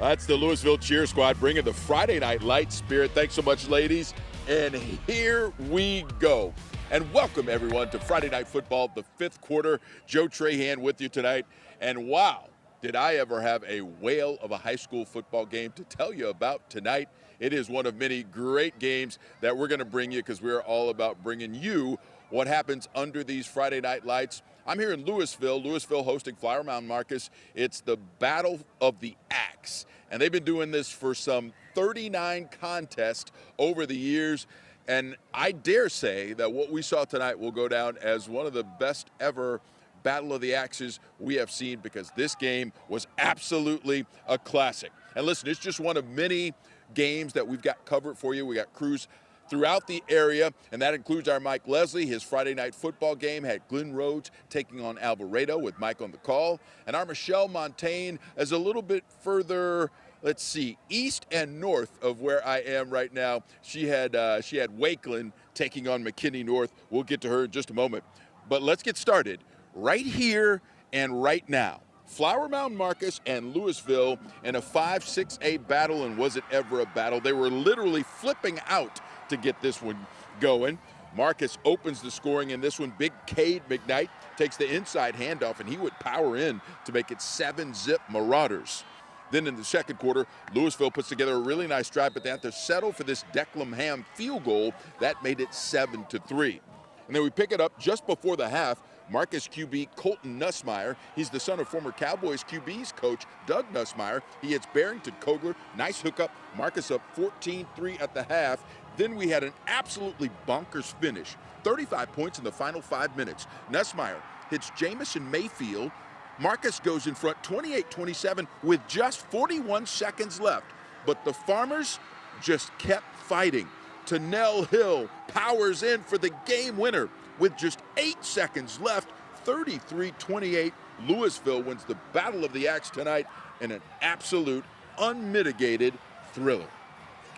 That's the Louisville Cheer Squad bringing the Friday Night Light spirit. Thanks so much, ladies. And here we go. And welcome, everyone, to Friday Night Football, the fifth quarter. Joe Trahan with you tonight. And wow, did I ever have a whale of a high school football game to tell you about tonight. It is one of many great games that we're going to bring you because we're all about bringing you what happens under these Friday Night Lights. I'm here in Louisville hosting Flower Mound Marcus. It's the Battle of the Axe, and they've been doing this for some 39 contests over the years, and I dare say that what we saw tonight will go down as one of the best ever Battle of the Axes we have seen, because this game was absolutely a classic. And listen, it's just one of many games that we've got covered for you. We got crews throughout the area, and that includes our Mike Leslie. His Friday night football game had Glen Rhodes taking on Alvarado with Mike on the call. And our Michelle Montaigne is a little bit further, let's see, east and north of where I am right now. She had Wakeland taking on McKinney North. We'll get to her in just a moment. But let's get started right here and right now. Flower Mound Marcus and Louisville in a 5-6A battle, and was it ever a battle? They were literally flipping out to get this one going. Marcus opens the scoring in this one. Big Cade McKnight takes the inside handoff, and he would power in to make it 7-zip Marauders. Then in the second quarter, Louisville puts together a really nice drive, but they have to settle for this Declan Ham field goal. That made it 7-3. And then we pick it up just before the half. Marcus QB Colton Nussmeier, he's the son of former Cowboys QB's coach Doug Nussmeier. He hits Barrington Kogler, nice hookup. Marcus up 14-3 at the half. Then we had an absolutely bonkers finish. 35 points in the final 5 minutes. Nussmeier hits Jamison Mayfield. Marcus goes in front 28-27 with just 41 seconds left. But the Farmers just kept fighting. Tanell Hill powers in for the game winner with just 8 seconds left. 33-28. Louisville wins the Battle of the Axe tonight in an absolute unmitigated thriller.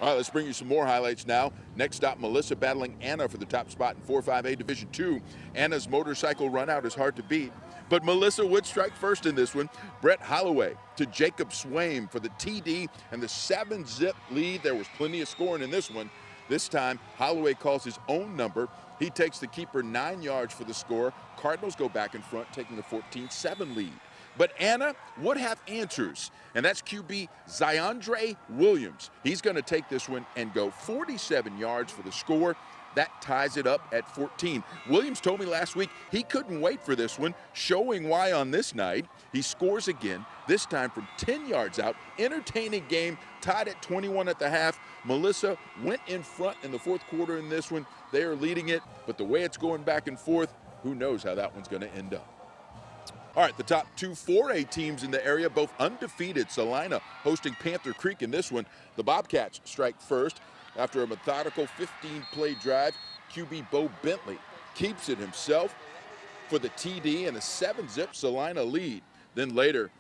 All right, let's bring you some more highlights now. Next stop, Melissa battling Anna for the top spot in 4-5A Division II. Anna's motorcycle run out is hard to beat, but Melissa would strike first in this one. Brett Holloway to Jacob Swaim for the TD and the 7-zip lead. There was plenty of scoring in this one. This time, Holloway calls his own number. He takes the keeper 9 yards for the score. Cardinals go back in front, taking the 14-7 lead. But Anna would have answers, and that's QB Ziondre Williams. He's going to take this one and go 47 yards for the score. That ties it up at 14. Williams told me last week he couldn't wait for this one, showing why on this night. He scores again, this time from 10 yards out. Entertaining game, tied at 21 at the half. Melissa went in front in the fourth quarter in this one. They are leading it, but the way it's going back and forth, who knows how that one's going to end up. All right, the top two 4A teams in the area, both undefeated. Salina hosting Panther Creek in this one. The Bobcats strike first. After a methodical 15-play drive, QB Bo Bentley keeps it himself for the TD and a 7-zip Salina lead. Then later,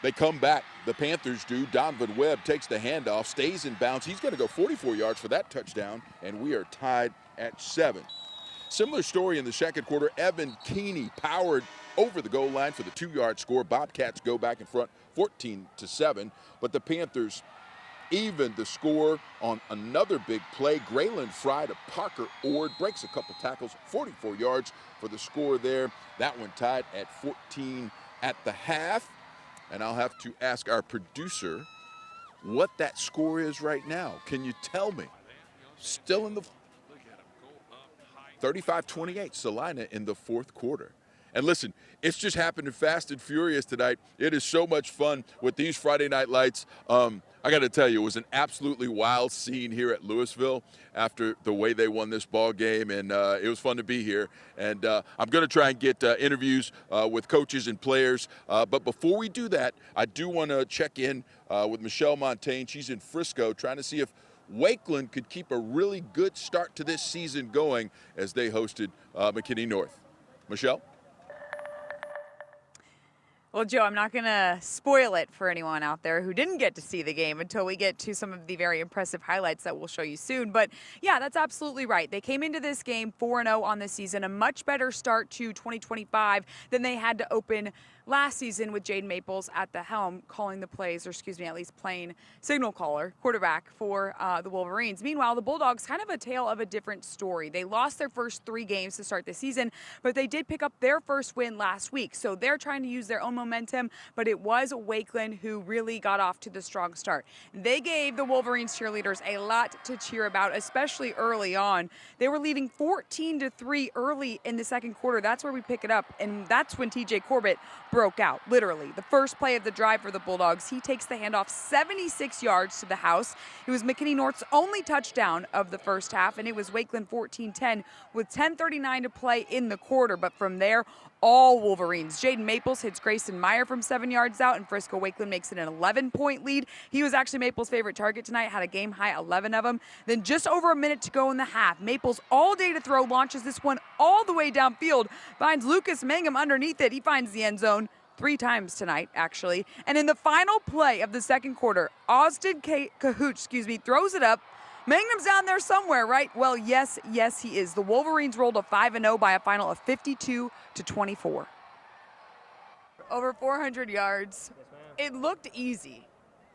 they come back. The Panthers do. Donovan Webb takes the handoff, stays in bounds. He's going to go 44 yards for that touchdown, and we are tied at 7. Similar story in the second quarter. Evan Keeney powered over the goal line for the 2-yard score. Bobcats go back in front 14-7, but the Panthers even the score on another big play. Graylin Fry to Parker Ord, breaks a couple tackles, 44 yards for the score there. That one tied at 14 at the half. And I'll have to ask our producer what that score is right now. Can you tell me? Still in the 35-28, Salina in the fourth quarter. And listen, it's just happening fast and furious tonight. It is so much fun with these Friday Night Lights. I got to tell you, it was an absolutely wild scene here at Louisville after the way they won this ball game, and it was fun to be here. And I'm going to try and get interviews with coaches and players. But before we do that, I do want to check in with Michelle Montaigne. She's in Frisco, trying to see if Wakeland could keep a really good start to this season going as they hosted McKinney North. Michelle? Well, Joe, I'm not going to spoil it for anyone out there who didn't get to see the game until we get to some of the very impressive highlights that we'll show you soon. But, yeah, that's absolutely right. They came into this game 4-0 on the season, a much better start to 2025 than they had to open last season with Jaden Maples at the helm, calling the plays, or excuse me, at least playing signal caller, quarterback for the Wolverines. Meanwhile, the Bulldogs, kind of a tale of a different story. They lost their first 3 games to start the season, but they did pick up their first win last week. So they're trying to use their own momentum, but it was Wakeland who really got off to the strong start. They gave the Wolverines cheerleaders a lot to cheer about, especially early on. They were leading 14-3 early in the second quarter. That's where we pick it up, and that's when TJ Corbett broke out, literally. The first play of the drive for the Bulldogs, he takes the handoff 76 yards to the house. It was McKinney North's only touchdown of the first half, and it was Wakeland 14-10 with 10:39 to play in the quarter. But from there, all Wolverines. Jaden Maples hits Grayson Meyer from 7 yards out, and Frisco Wakeland makes it an 11-point lead. He was actually Maples' favorite target tonight, had a game-high 11 of them. Then just over a minute to go in the half, Maples all day to throw, launches this one all the way downfield, finds Lucas Mangum underneath it. He finds the end zone 3 times tonight, actually. And in the final play of the second quarter, Austin Cahooch, throws it up. Mangum's down there somewhere, right? Well, yes, he is. The Wolverines rolled a 5-0 by a final of 52-24. Over 400 yards. Yes, ma'am. It looked easy.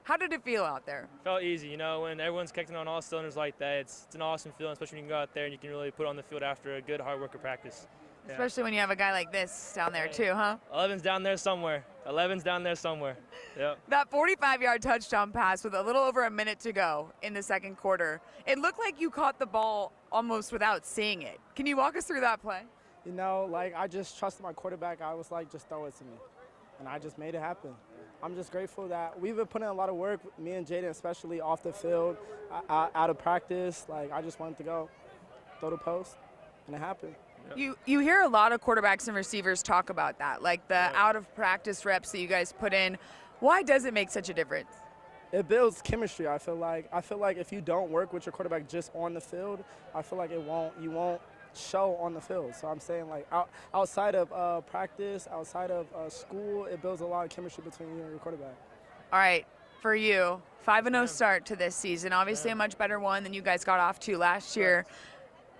How did it feel out there? Felt easy, you know, when everyone's kicking on all cylinders like that, it's an awesome feeling, especially when you can go out there and you can really put on the field after a good hard work of practice. Yeah. Especially when you have a guy like this down there too, huh? 11's down there somewhere. Yep. That 45-yard touchdown pass with a little over a minute to go in the second quarter. It looked like you caught the ball almost without seeing it. Can you walk us through that play? You know, like, I just trusted my quarterback. I was like, just throw it to me. And I just made it happen. I'm just grateful that we've been putting in a lot of work, me and Jaden especially, off the field, out of practice. Like, I just wanted to go throw the post, and it happened. You hear a lot of quarterbacks and receivers talk about that, like the out of practice reps that you guys put in. Why does it make such a difference? It builds chemistry, I feel like. I feel like if you don't work with your quarterback just on the field, I feel like you won't show on the field. So I'm saying, like, outside of practice, outside of school, it builds a lot of chemistry between you and your quarterback. All right, for you, 5-0 start to this season. Obviously a much better one than you guys got off to last year.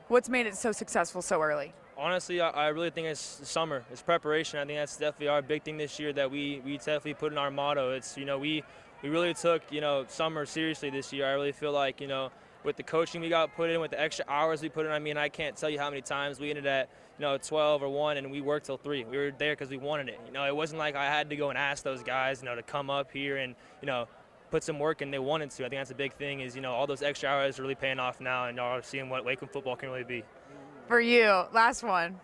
What's made it so successful so early? Honestly, I really think it's the summer. It's preparation. I think that's definitely our big thing this year that we definitely put in our motto. It's, you know, we really took, you know, summer seriously this year. I really feel like, you know, with the coaching we got put in, with the extra hours we put in, I mean, I can't tell you how many times we ended at, you know, 12 or 1 and we worked till 3. We were there because we wanted it. You know, it wasn't like I had to go and ask those guys, you know, to come up here and, you know, put some work in. They wanted to. I think that's a big thing is, you know, all those extra hours are really paying off now, and y'all are seeing what Wakeland football can really be. For you, last one.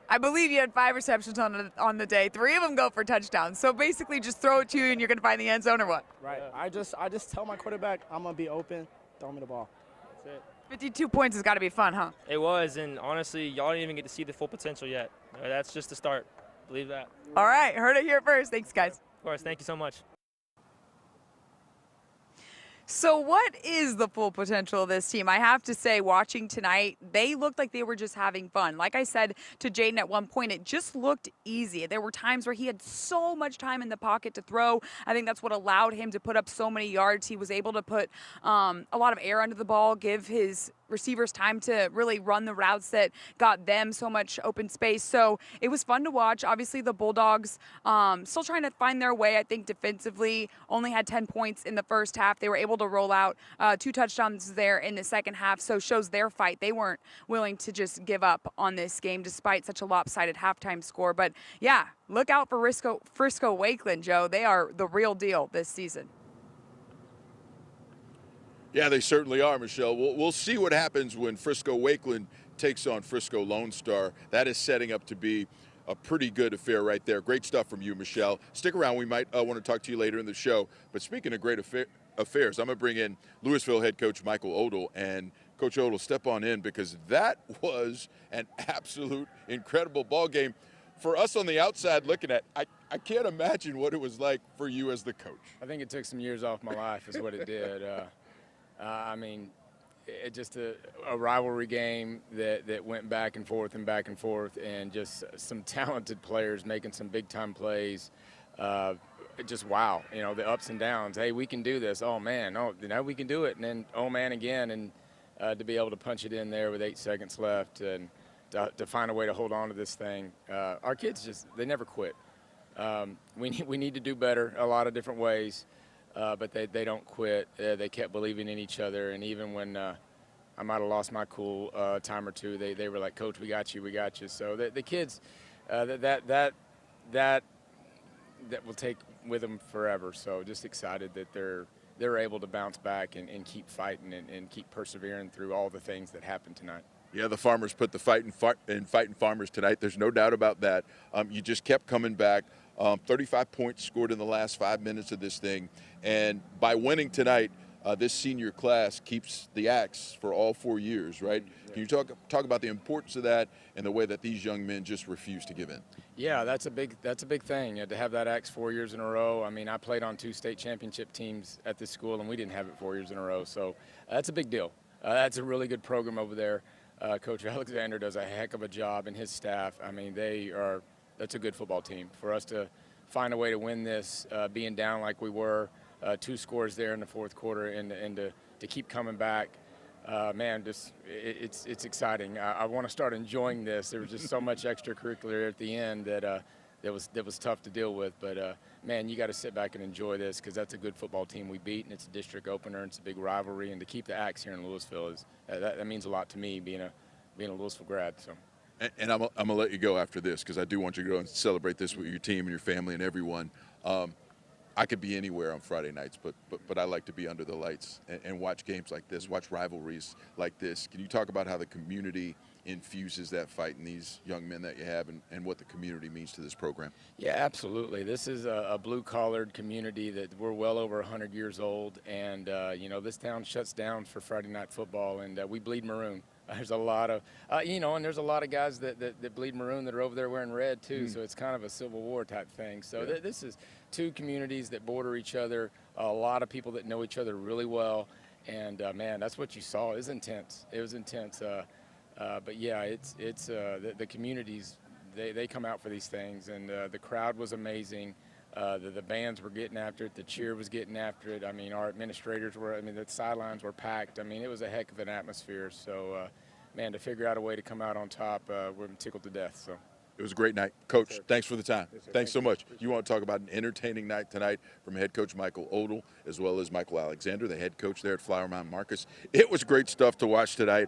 I believe you had 5 receptions on the day. 3 of them go for touchdowns. So basically just throw it to you and you're going to find the end zone or what? Right. Yeah. I just tell my quarterback I'm going to be open, throw me the ball. That's it. 52 points has got to be fun, huh? It was, and honestly, y'all didn't even get to see the full potential yet. That's just the start. Believe that. All right, heard it here first. Thanks, guys. Of course, thank you so much. So what is the full potential of this team? I have to say, watching tonight, they looked like they were just having fun. Like I said to Jaden at one point, it just looked easy. There were times where he had so much time in the pocket to throw. I think that's what allowed him to put up so many yards. He was able to put a lot of air under the ball, give his receivers time to really run the routes that got them so much open space. So it was fun to watch. Obviously, the Bulldogs still trying to find their way, I think, defensively. Only had 10 points in the first half. They were able to roll out 2 touchdowns there in the second half, so shows their fight. They weren't willing to just give up on this game despite such a lopsided halftime score. But, yeah, look out for Frisco Wakeland, Joe. They are the real deal this season. Yeah, they certainly are, Michelle. We'll see what happens when Frisco Wakeland takes on Frisco Lone Star. That is setting up to be a pretty good affair right there. Great stuff from you, Michelle. Stick around. We might want to talk to you later in the show. But speaking of great affairs, I'm going to bring in Louisville head coach Michael Odle. And Coach Odle, step on in because that was an absolute incredible ball game. For us on the outside looking at, I can't imagine what it was like for you as the coach. I think it took some years off my life is what it did. I mean, it just a rivalry game that went back and forth, and just some talented players making some big-time plays. Just wow, you know, the ups and downs. Hey, we can do this. Oh, man, oh, you know, we can do it. And then, oh, man, again. And to be able to punch it in there with 8 seconds left and to find a way to hold on to this thing. Our kids just, they never quit. We need to do better a lot of different ways, but they don't quit. They kept believing in each other, and even when I might have lost my cool a time or two, they were like, "Coach, we got you, we got you." So the kids, that will take with them forever. So just excited that they're able to bounce back and keep fighting and keep persevering through all the things that happened tonight. Yeah, the Farmers put the fighting Farmers tonight. There's no doubt about that. You just kept coming back. 35 points scored in the last 5 minutes of this thing. And by winning tonight, this senior class keeps the axe for all 4 years, right? Yeah. Can you talk about the importance of that and the way that these young men just refuse to give in? Yeah, that's a big thing, to have that axe 4 years in a row. I mean, I played on 2 state championship teams at this school, and we didn't have it 4 years in a row. So that's a big deal. That's a really good program over there. Coach Alexander does a heck of a job, and his staff. I mean, that's a good football team. For us to find a way to win this, being down like we were, 2 scores there in the fourth quarter, and to keep coming back, man, it's exciting. I want to start enjoying this. There was just so much extracurricular at the end that was tough to deal with. But man, you got to sit back and enjoy this, because that's a good football team we beat, and it's a district opener, and it's a big rivalry. And to keep the axe here in Louisville that means a lot to me, being a Louisville grad. So. And I'm gonna let you go after this, because I do want you to go and celebrate this with your team and your family and everyone. I could be anywhere on Friday nights, but I like to be under the lights and watch games like this, watch rivalries like this. Can you talk about how the community infuses that fight in these young men that you have, and what the community means to this program? Yeah, absolutely. This is a blue-collared community that we're well over 100 years old, and this town shuts down for Friday night football, and we bleed maroon. There's a lot of, and there's a lot of guys that bleed maroon that are over there wearing red too. So it's kind of a Civil War type thing. So yeah. This is 2 communities that border each other, a lot of people that know each other really well, and man, that's what you saw. It was intense. But yeah, it's the communities. They come out for these things, and the crowd was amazing. The bands were getting after it. The cheer was getting after it. I mean, our administrators were. I mean, the sidelines were packed. I mean, it was a heck of an atmosphere. So, man, to figure out a way to come out on top, we're tickled to death. So. It was a great night. Coach, yes, thanks for the time. Yes, thanks so much. You want to talk about an entertaining night tonight from head coach Michael Odell, as well as Michael Alexander, the head coach there at Flower Mound Marcus. It was great stuff to watch tonight.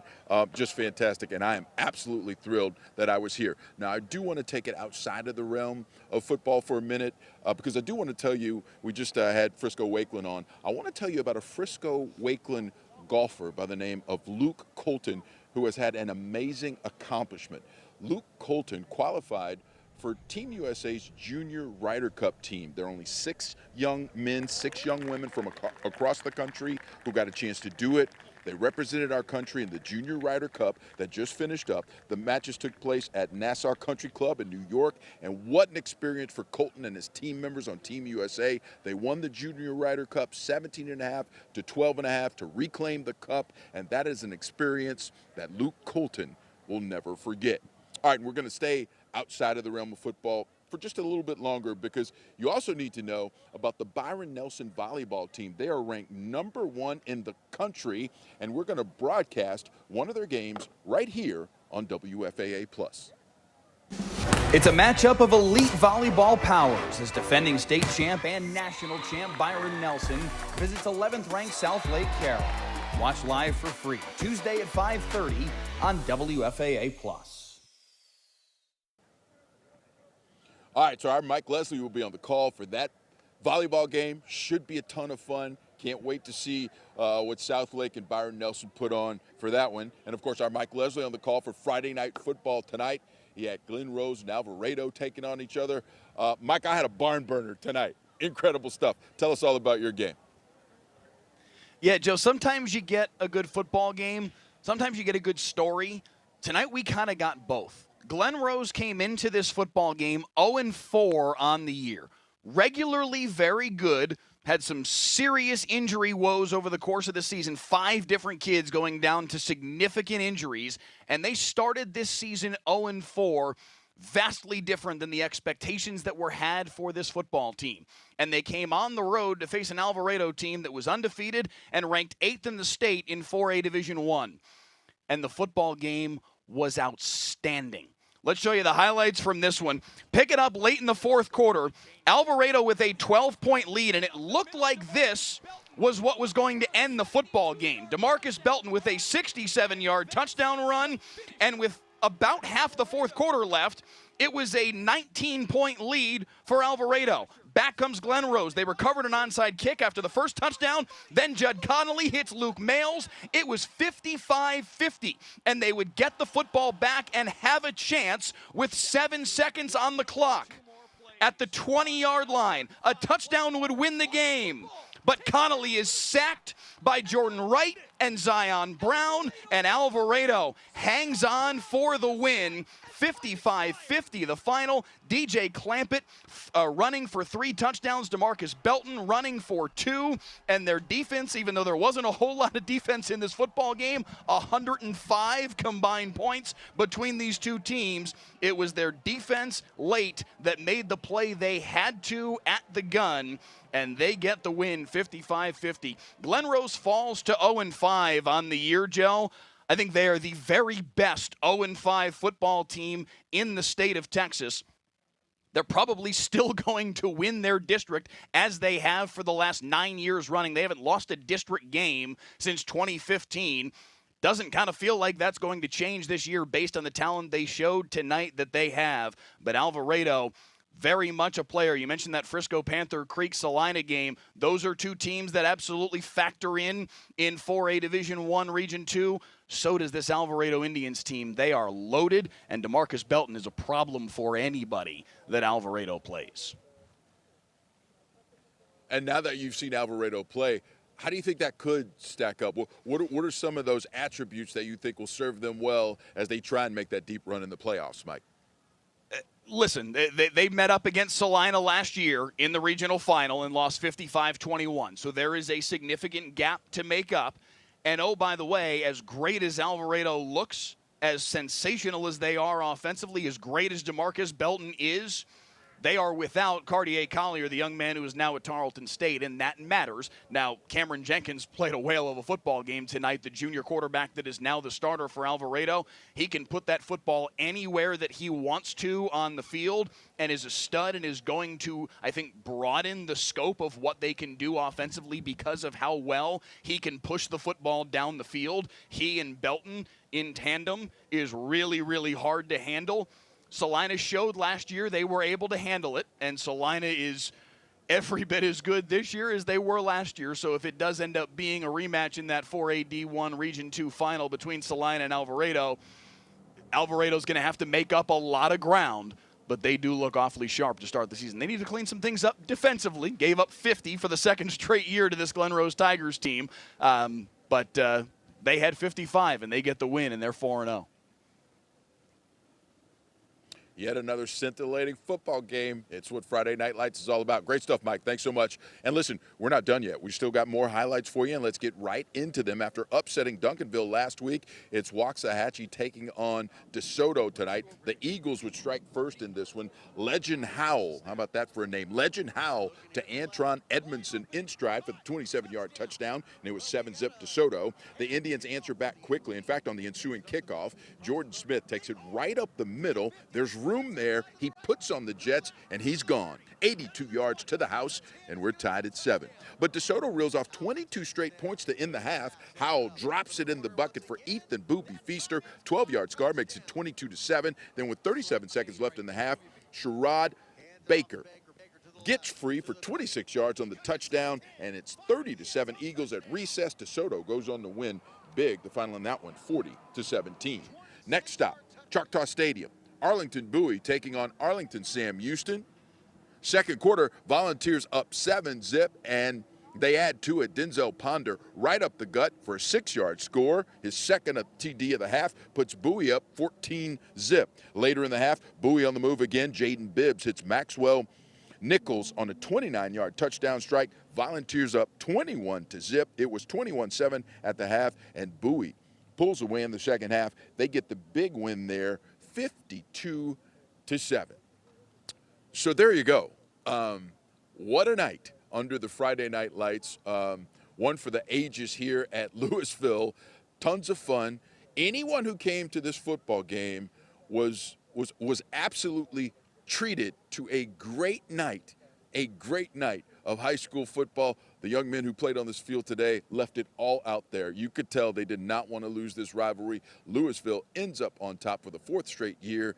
Just fantastic, and I am absolutely thrilled that I was here. Now, I do want to take it outside of the realm of football for a minute, because I do want to tell you, we just had Frisco Wakeland on. I want to tell you about a Frisco Wakeland golfer by the name of Luke Colton, who has had an amazing accomplishment. Luke Colton qualified for Team USA's Junior Ryder Cup team. There are only 6 young men, 6 young women from across the country who got a chance to do it. They represented our country in the Junior Ryder Cup that just finished up. The matches took place at Nassau Country Club in New York, and what an experience for Colton and his team members on Team USA. They won the Junior Ryder Cup 17.5 to 12.5 to reclaim the cup, and that is an experience that Luke Colton will never forget. All right, we're going to stay outside of the realm of football for just a little bit longer, because you also need to know about the Byron Nelson volleyball team. They are ranked number 1 in the country, and we're going to broadcast one of their games right here on WFAA+. It's a matchup of elite volleyball powers as defending state champ and national champ Byron Nelson visits 11th ranked South Lake Carroll. Watch live for free Tuesday at 5:30 on WFAA+. All right, so our Mike Leslie will be on the call for that volleyball game. Should be a ton of fun. Can't wait to see what South Lake and Byron Nelson put on for that one. And, of course, our Mike Leslie on the call for Friday Night Football tonight. He had Glen Rose and Alvarado taking on each other. Mike, I had a barn burner tonight. Incredible stuff. Tell us all about your game. Yeah, Joe, sometimes you get a good football game. Sometimes you get a good story. Tonight we kind of got both. Glen Rose came into this football game 0-4 on the year. Regularly very good. Had some serious injury woes over the course of the season. 5 different kids going down to significant injuries. And they started this season 0-4. Vastly different than the expectations that were had for this football team. And they came on the road to face an Alvarado team that was undefeated and ranked 8th in the state in 4A Division I. And the football game was outstanding. Let's show you the highlights from this one. Pick it up late in the fourth quarter. Alvarado with a 12-point lead, and it looked like this was what was going to end the football game. DeMarcus Belton with a 67-yard touchdown run, and with about half the fourth quarter left, it was a 19-point lead for Alvarado. Back comes Glenn Rose. They recovered an onside kick after the first touchdown. Then Judd Connolly hits Luke Males. It was 55-50, and they would get the football back and have a chance with 7 seconds on the clock. At the 20-yard line, a touchdown would win the game. But Connolly is sacked by Jordan Wright and Zion Brown, and Alvarado hangs on for the win. 55-50 the final. DJ Clampett running for 3 touchdowns. DeMarcus Belton running for 2. And their defense, even though there wasn't a whole lot of defense in this football game, 105 combined points between these two teams. It was their defense late that made the play they had to at the gun, and they get the win 55-50. Glen Rose falls to 0-5 on the year, Joe. I think they are the very best 0-5 football team in the state of Texas. They're probably still going to win their district as they have for the last 9 years running. They haven't lost a district game since 2015. Doesn't kind of feel like that's going to change this year based on the talent they showed tonight that they have. But Alvarado, very much a player. You mentioned that Frisco Panther Creek Salina game. Those are two teams that absolutely factor in 4A Division I Region 2. So does this Alvarado Indians team. They are loaded, and DeMarcus Belton is a problem for anybody that Alvarado plays. And now that you've seen Alvarado play, how do you think that could stack up? What are some of those attributes that you think will serve them well as they try and make that deep run in the playoffs, Mike? Listen, they met up against Salina last year in the regional final and lost 55-21. So there is a significant gap to make up. And, oh, by the way, as great as Alvarado looks, as sensational as they are offensively, as great as DeMarcus Belton is, they are without Cartier Collier, the young man who is now at Tarleton State, and that matters. Now, Cameron Jenkins played a whale of a football game tonight, the junior quarterback that is now the starter for Alvarado. He can put that football anywhere that he wants to on the field and is a stud and is going to, I think, broaden the scope of what they can do offensively because of how well he can push the football down the field. He and Belton in tandem is really, really hard to handle. Salina showed last year they were able to handle it, and Salina is every bit as good this year as they were last year. So if it does end up being a rematch in that 4A D1 Region 2 final between Salina and Alvarado's going to have to make up a lot of ground, but they do look awfully sharp to start the season. They need to clean some things up defensively. Gave up 50 for the second straight year to this Glen Rose Tigers team, but they had 55, and they get the win, and they're 4-0. Yet another scintillating football game. It's what Friday Night Lights is all about. Great stuff, Mike. Thanks so much. And listen, we're not done yet. We still got more highlights for you, and let's get right into them. After upsetting Duncanville last week, it's Waxahachie taking on DeSoto tonight. The Eagles would strike first in this one. Legend Howell, how about that for a name? Legend Howell to Antron Edmondson in stride for the 27-yard touchdown, and it was 7-zip DeSoto. The Indians answer back quickly. In fact, on the ensuing kickoff, Jordan Smith takes it right up the middle. There's room there. He puts on the Jets, and he's gone. 82 yards to the house, and we're tied at 7. But DeSoto reels off 22 straight points to end the half. Howell drops it in the bucket for Ethan Boopy Feaster. 12-yard score makes it 22-7. Then with 37 seconds left in the half, Sherrod Baker gets free for 26 yards on the touchdown, and it's 30-7 Eagles at recess. DeSoto goes on to win big. The final on that one, 40-17. Next stop, Choctaw Stadium. Arlington Bowie taking on Arlington Sam Houston. Second quarter, Volunteers up 7-zip, and they add to it. Denzel Ponder right up the gut for a 6-yard score. His second TD of the half puts Bowie up 14-zip. Later in the half, Bowie on the move again. Jaden Bibbs hits Maxwell Nichols on a 29-yard touchdown strike. Volunteers up 21-zip. It was 21-7 at the half, and Bowie pulls away in the second half. They get the big win there, 52-7. So there you go. What a night under the Friday Night Lights. One for the ages here at Louisville. Tons of fun. Anyone who came to this football game was was absolutely treated to a great night of high school football. The young men who played on this field today left it all out there. You could tell they did not want to lose this rivalry. Louisville ends up on top for the 4th straight year.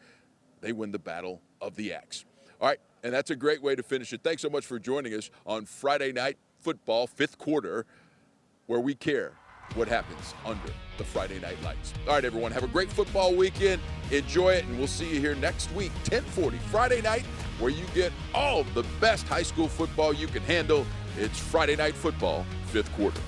They win the Battle of the Axe. All right, and that's a great way to finish it. Thanks so much for joining us on Friday Night Football, 5th quarter, where we care what happens under the Friday Night Lights. All right, everyone, have a great football weekend. Enjoy it, and we'll see you here next week, 10:40 Friday night, where you get all the best high school football you can handle. It's Friday Night Football, 5th quarter.